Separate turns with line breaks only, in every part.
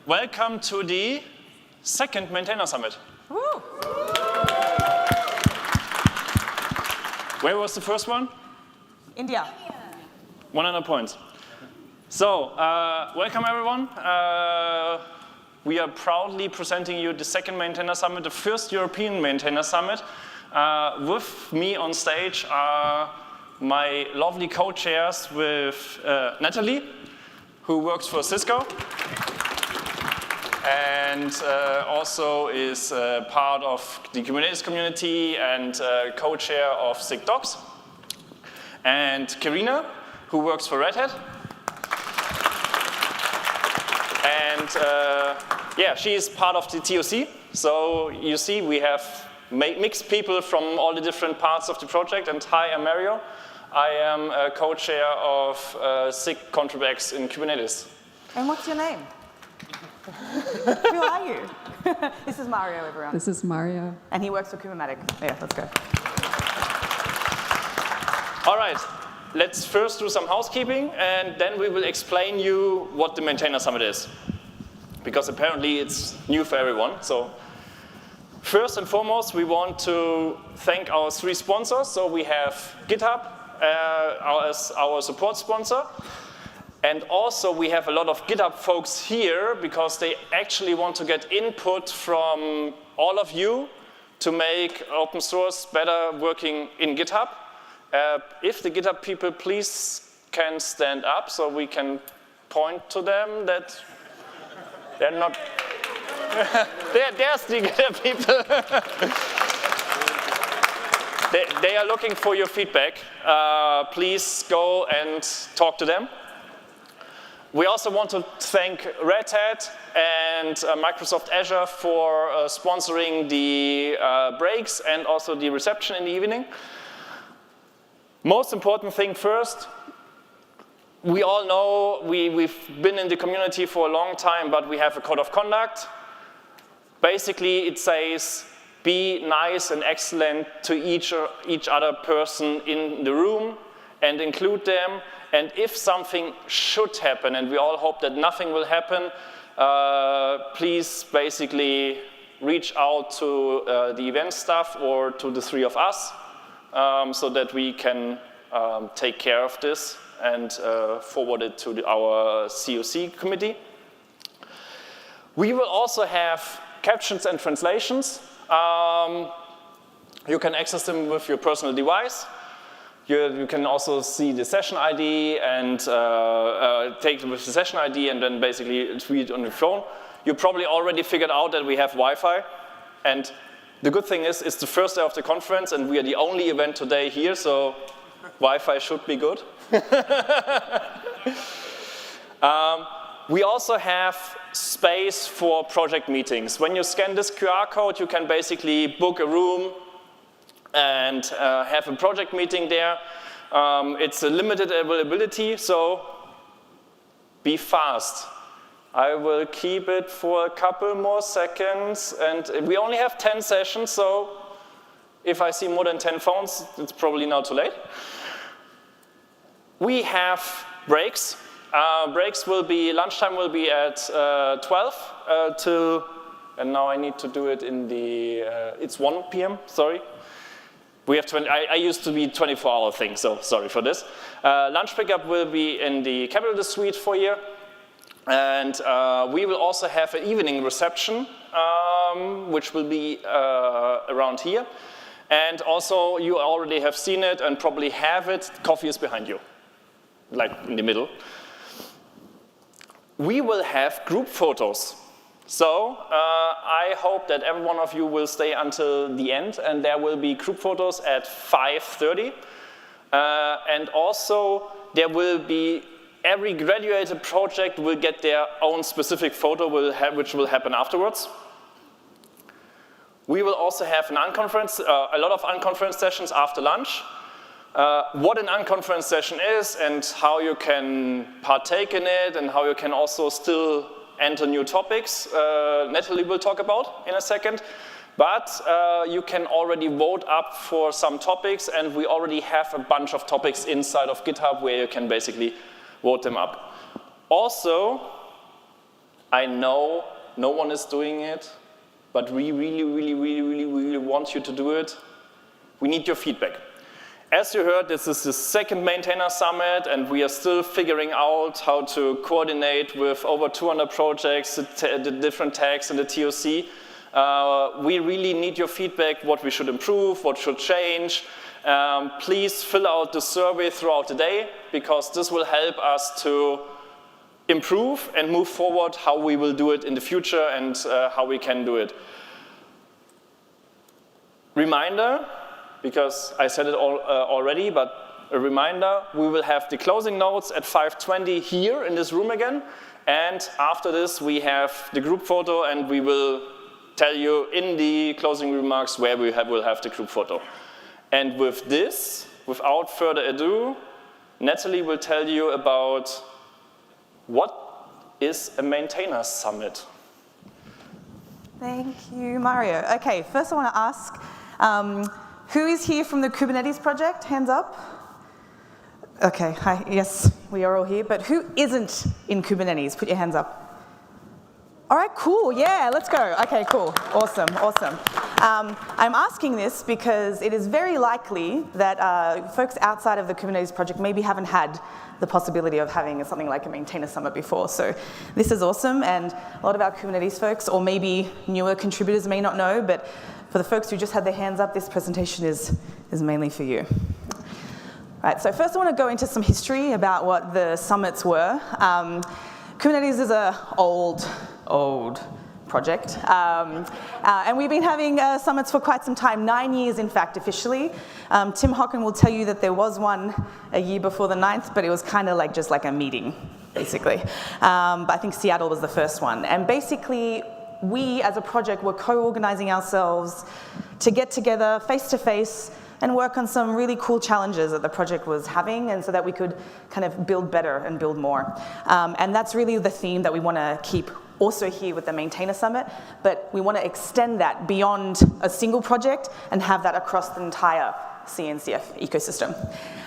Welcome to the second Maintainer Summit.
Woo.
Where was the first one?
India.
100 points. So, welcome everyone. We are proudly presenting you the second Maintainer Summit, the first European Maintainer Summit. With me on stage are my lovely co-chairs with Natali, who works for Cisco, and also is part of the Kubernetes community and co-chair of SIG-Docs. And Karena, who works for Red Hat. And yeah, she is part of the TOC. So you see, we have mixed people from all the different parts of the project. And hi, I'm Mario. I am a co-chair of SIG Contrib-X in Kubernetes.
And what's your name? Who are you? This is Mario, everyone.
This is Mario.
And he works for Kubermatic. Yeah, let's go.
All right, let's first do some housekeeping, and then we will explain you what the Maintainer Summit is. Because apparently it's new for everyone. So first and foremost, we want to thank our 3 sponsors. So we have GitHub as our support sponsor. And also we have a lot of GitHub folks here because they actually want to get input from all of you to make open source better working in GitHub. If the GitHub people please can stand up so we can point to them that they're not, there's the GitHub people. They are looking for your feedback. Please go and talk to them. We also want to thank Red Hat and Microsoft Azure for sponsoring the breaks and also the reception in the evening. Most important thing first, we all know we've been in the community for a long time, but we have a code of conduct. Basically, it says, be nice and excellent to each other person in the room and include them. And if something should happen, and we all hope that nothing will happen, please basically reach out to the event staff or to the 3 of us so that we can take care of this and forward it to our COC committee. We will also have captions and translations. You can access them with your personal device. You can also see the session ID and take it with the session ID and then basically read it on your phone. You probably already figured out that we have Wi-Fi. And the good thing is, it's the first day of the conference and we are the only event today here, so Wi-Fi should be good. We also have space for project meetings. When you scan this QR code, you can basically book a room and have a project meeting there. It's a limited availability, so be fast. I will keep it for a couple more seconds, and we only have 10 sessions, so if I see more than 10 phones, it's probably now too late. We have breaks. Breaks will be, lunchtime will be at 12 till, and now I need to do it in the, it's 1 p.m., sorry. We have 20, I used to be 24-hour thing, so sorry for this. Lunch pickup will be in the Capital Suite foyer. And we will also have an evening reception, which will be around here. And also, you already have seen it and probably have it. Coffee is behind you, like in the middle. We will have group photos. So I hope that every one of you will stay until the end, and there will be group photos at 5:30. And also, there will be, every graduated project will get their own specific photo, which will happen afterwards. We will also have an unconference, a lot of unconference sessions after lunch. What an unconference session is and how you can partake in it and how you can also still enter new topics, Natali will talk about in a second. But you can already vote up for some topics, and we already have a bunch of topics inside of GitHub where you can basically vote them up. Also, I know no one is doing it, but we really want you to do it. We need your feedback. As you heard, this is the second Maintainer Summit, and we are still figuring out how to coordinate with over 200 projects, the different tags in the TOC. We really need your feedback, what we should improve, what should change. Please fill out the survey throughout the day, because this will help us to improve and move forward how we will do it in the future and how we can do it. Reminder, because I said it already, but a reminder, we will have the closing notes at 5:20 here in this room again. And after this, we have the group photo, and we will tell you in the closing remarks where we will have the group photo. And with this, without further ado, Natali will tell you about what is a Maintainer Summit.
Thank you, Mario. Okay, first I want to ask, who is here from the Kubernetes project? Hands up. Okay, hi, yes, we are all here, but who isn't in Kubernetes? Put your hands up. All right, cool, yeah, let's go. Okay, cool, awesome. I'm asking this because it is very likely that folks outside of the Kubernetes project maybe haven't had the possibility of having something like a Maintainer Summit before. So this is awesome, and a lot of our Kubernetes folks, or maybe newer contributors may not know, but for the folks who just had their hands up, this presentation is mainly for you. Right, so first I want to go into some history about what the summits were. Kubernetes is an old project, and we've been having summits for quite some time, 9 years in fact officially. Tim Hocken will tell you that there was one a year before the 9th, but it was kind of like just like a meeting, basically. But I think Seattle was the first one, and basically we as a project were co-organizing ourselves to get together face-to-face and work on some really cool challenges that the project was having, and so that we could kind of build better and build more. And that's really the theme that we want to keep also here with the Maintainer Summit, but we want to extend that beyond a single project and have that across the entire CNCF ecosystem.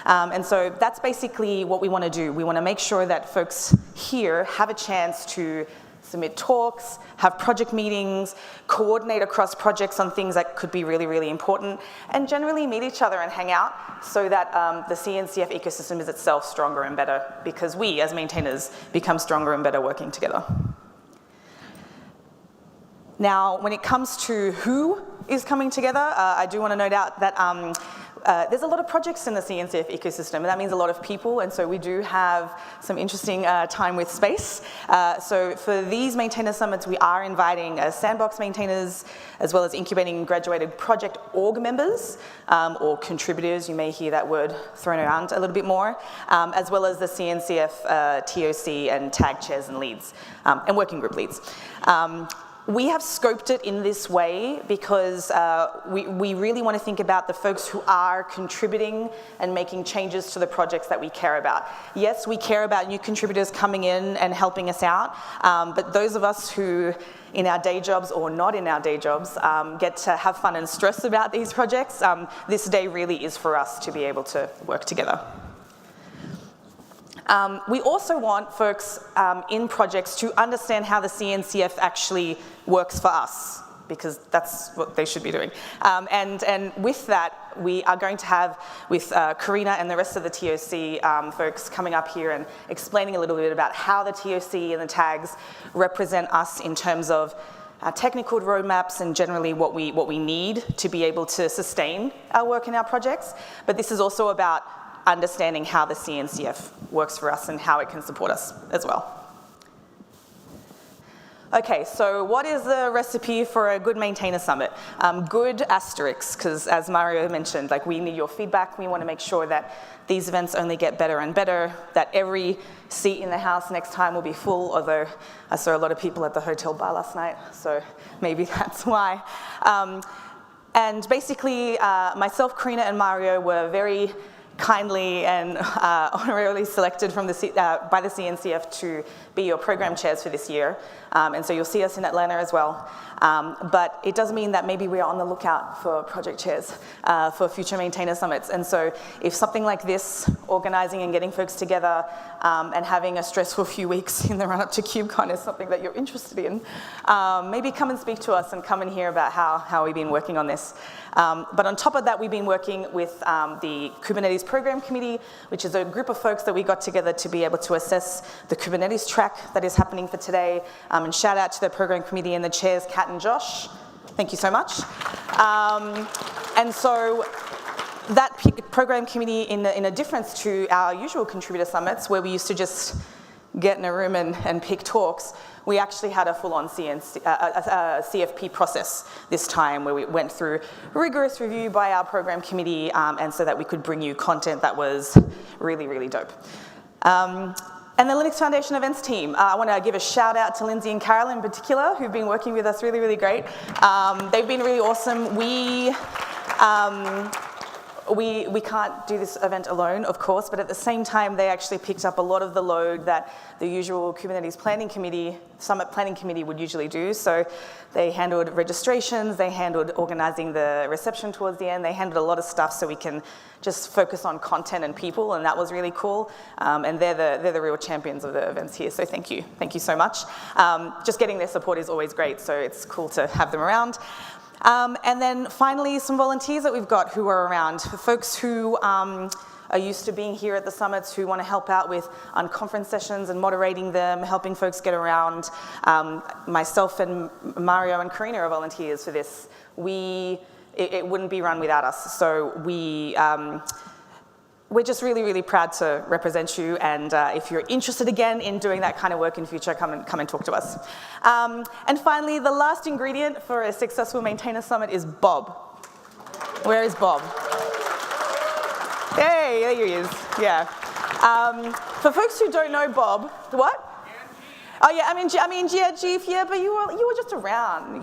And so that's basically what we want to do. We want to make sure that folks here have a chance to submit talks, have project meetings, coordinate across projects on things that could be really, really important, and generally meet each other and hang out so that the CNCF ecosystem is itself stronger and better, because we, as maintainers, become stronger and better working together. Now, when it comes to who is coming together, I do want to note out that there's a lot of projects in the CNCF ecosystem, and that means a lot of people, and so we do have some interesting time with space. So for these Maintainer Summits, we are inviting sandbox maintainers, as well as incubating graduated project org members, or contributors, you may hear that word thrown around a little bit more, as well as the CNCF TOC and tag chairs and leads, and working group leads. We have scoped it in this way because we really want to think about the folks who are contributing and making changes to the projects that we care about. Yes, we care about new contributors coming in and helping us out, but those of us who, in our day jobs or not in our day jobs, get to have fun and stress about these projects, this day really is for us to be able to work together. We also want folks in projects to understand how the CNCF actually works for us, because that's what they should be doing. And with that, we are going to have, with Karena and the rest of the TOC folks coming up here and explaining a little bit about how the TOC and the tags represent us in terms of our technical roadmaps and generally what we need to be able to sustain our work in our projects. But this is also about understanding how the CNCF works for us and how it can support us as well. Okay, so what is the recipe for a good Maintainer Summit? Good asterisks, because as Mario mentioned, like, we need your feedback. We want to make sure that these events only get better and better, that every seat in the house next time will be full, although I saw a lot of people at the hotel bar last night, so maybe that's why. And basically, myself, Karena, and Mario were very kindly and honorarily selected from by the CNCF to be your program chairs for this year. And so you'll see us in Atlanta as well. But it does mean that maybe we are on the lookout for project chairs for future maintainer summits. And so if something like this, organizing and getting folks together and having a stressful few weeks in the run-up to KubeCon is something that you're interested in, maybe come and speak to us and come and hear about how we've been working on this. But on top of that, we've been working with the Kubernetes Program Committee, which is a group of folks that we got together to be able to assess the Kubernetes track that is happening for today. And shout out to the Program Committee and the chairs, Kat and Josh. Thank you so much. And so that Program Committee, in a difference to our usual contributor summits, where we used to just get in a room and pick talks, we actually had a full-on CFP process this time, where we went through rigorous review by our program committee, and so that we could bring you content that was really, really dope. And the Linux Foundation events team, I want to give a shout out to Lindsay and Carol in particular, who've been working with us really, really great. They've been really awesome. We can't do this event alone, of course, but at the same time, they actually picked up a lot of the load that the usual Kubernetes planning committee, summit planning committee would usually do. So they handled registrations, they handled organizing the reception towards the end, they handled a lot of stuff so we can just focus on content and people, and that was really cool. And they're the real champions of the events here, so thank you so much. Just getting their support is always great, so it's cool to have them around. And then finally, some volunteers that we've got who are around, folks who are used to being here at the summits, who want to help out with conference sessions and moderating them, helping folks get around. Myself and Mario and Karena are volunteers for this. It wouldn't be run without us, so we're just really, really proud to represent you, and if you're interested again in doing that kind of work in future, come and talk to us. And finally, the last ingredient for a successful maintainer summit is Bob. Where is Bob? Hey, there he is, yeah. For folks who don't know Bob, what? Oh yeah, Chief, yeah, but you were just around.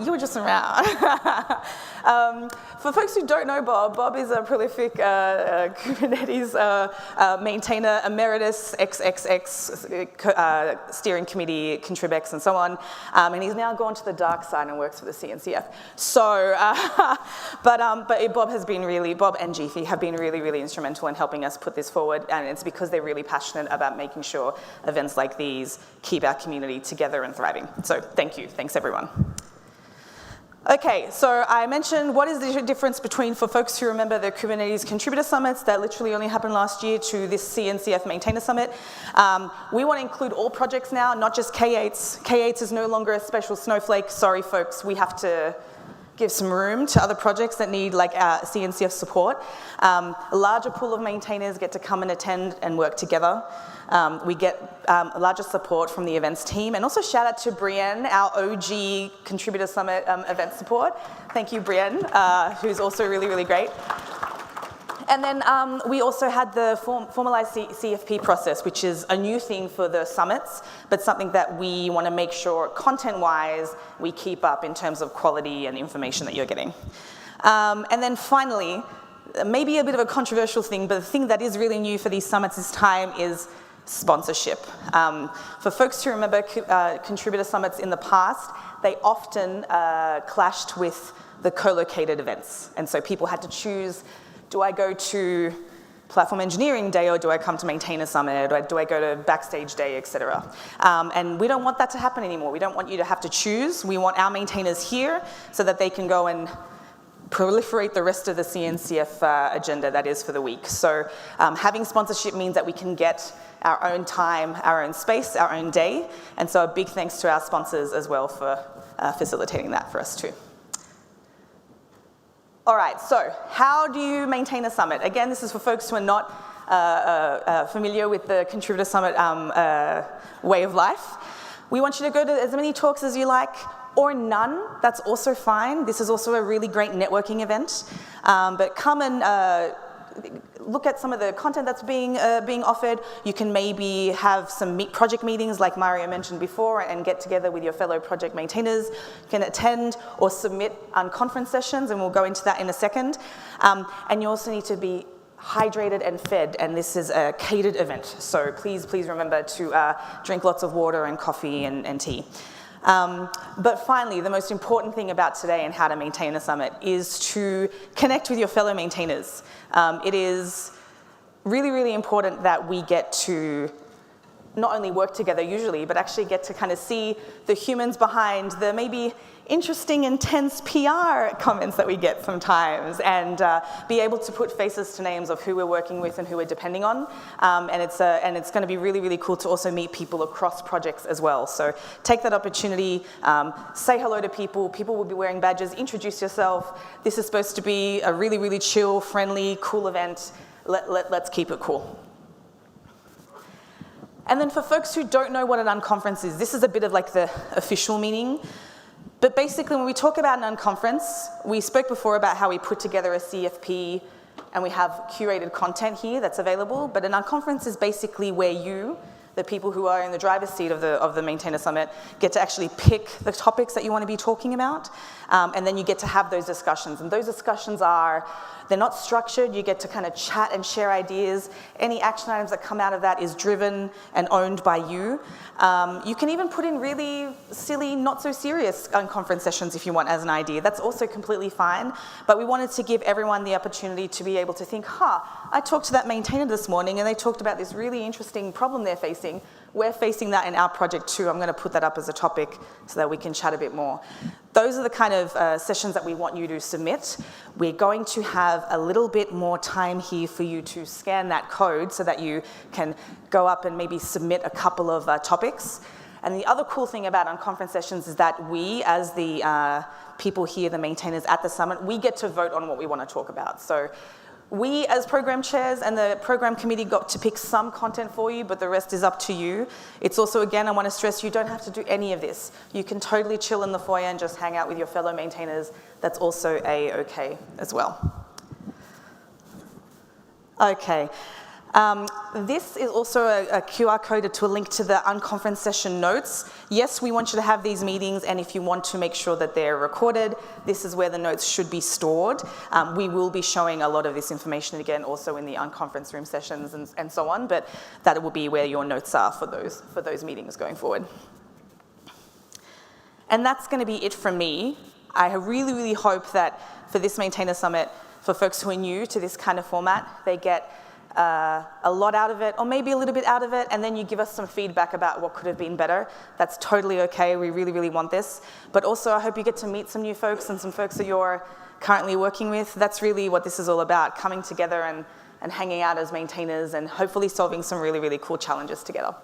For folks who don't know Bob is a prolific Kubernetes maintainer, emeritus, XXX steering committee, Contribex, and so on. And he's now gone to the dark side and works for the CNCF. So, but Bob and Jiffy have been really, really instrumental in helping us put this forward, and it's because they're really passionate about making sure events like these keep our community together and thriving. So thank you. Thanks, everyone. Okay, so I mentioned what is the difference between, for folks who remember the Kubernetes contributor summits that literally only happened last year, to this CNCF maintainer summit. We want to include all projects now, not just K8s. K8s is no longer a special snowflake. Sorry, folks, we have to give some room to other projects that need CNCF support. A larger pool of maintainers get to come and attend and work together. We get larger support from the events team, and also shout out to Brienne, our OG Contributor Summit event support. Thank you, Brienne, who's also really, really great. And then we also had the formalized CFP process, which is a new thing for the summits, but something that we want to make sure content-wise we keep up in terms of quality and information that you're getting. And then finally, maybe a bit of a controversial thing, but the thing that is really new for these summits this time is sponsorship. For folks who remember contributor summits in the past, they often clashed with the co-located events. And so people had to choose, do I go to Platform Engineering Day, or do I come to Maintainer Summit, or do I go to Backstage Day, etc. And we don't want that to happen anymore. We don't want you to have to choose. We want our maintainers here so that they can go and proliferate the rest of the CNCF agenda that is for the week. So having sponsorship means that we can get our own time, our own space, our own day. And so a big thanks to our sponsors as well for facilitating that for us too. All right, so how do you maintain a summit? Again, this is for folks who are not familiar with the Contributor Summit way of life. We want you to go to as many talks as you like, or none. That's also fine. This is also a really great networking event. But come and look at some of the content that's being offered. You can maybe have some project meetings like Mario mentioned before, and get together with your fellow project maintainers. You can attend or submit conference sessions, and we'll go into that in a second. And you also need to be hydrated and fed, and this is a catered event. So please remember to drink lots of water and coffee and tea. But finally, the most important thing about today and How to Maintain a Summit is to connect with your fellow maintainers. It is really, really important that we get to not only work together usually, but actually get to kind of see the humans behind the maybe interesting, intense PR comments that we get sometimes, and be able to put faces to names of who we're working with and who we're depending on. And it's going to be really, really cool to also meet people across projects as well. So take that opportunity, say hello to people. People will be wearing badges. Introduce yourself. This is supposed to be a really, really chill, friendly, cool event. Let's keep it cool. And then for folks who don't know what an unconference is, this is a bit of like the official meaning. But basically, when we talk about an unconference, we spoke before about how we put together a CFP and we have curated content here that's available. But an unconference is basically where you, the people who are in the driver's seat of the Maintainer Summit, get to actually pick the topics that you want to be talking about. And then you get to have those discussions. And those discussions they're not structured. You get to kind of chat and share ideas. Any action items that come out of that is driven and owned by you. You can even put in really silly, not so serious conference sessions if you want as an idea. That's also completely fine. But we wanted to give everyone the opportunity to be able to think, I talked to that maintainer this morning and they talked about this really interesting problem they're facing. We're facing that in our project too. I'm going to put that up as a topic so that we can chat a bit more. Those are the kind of sessions that we want you to submit. We're going to have a little bit more time here for you to scan that code so that you can go up and maybe submit a couple of topics. And the other cool thing about unconference sessions is that we, as the people here, the maintainers at the summit, we get to vote on what we want to talk about. So we, as program chairs and the program committee, got to pick some content for you, but the rest is up to you. It's also, again, I want to stress, you don't have to do any of this. You can totally chill in the foyer and just hang out with your fellow maintainers. That's also a-okay as well. Okay. This is also a QR code to a link to the unconference session notes. Yes, we want you to have these meetings, and if you want to make sure that they're recorded, this is where the notes should be stored. We will be showing a lot of this information again also in the unconference room sessions and so on, but that will be where your notes are for those meetings going forward. And that's going to be it from me. I really, really hope that for this Maintainer Summit, for folks who are new to this kind of format, they get a lot out of it, or maybe a little bit out of it, and then you give us some feedback about what could have been better. That's totally okay. We really, really want this. But also, I hope you get to meet some new folks and some folks that you're currently working with. That's really what this is all about, coming together and hanging out as maintainers and hopefully solving some really, really cool challenges together.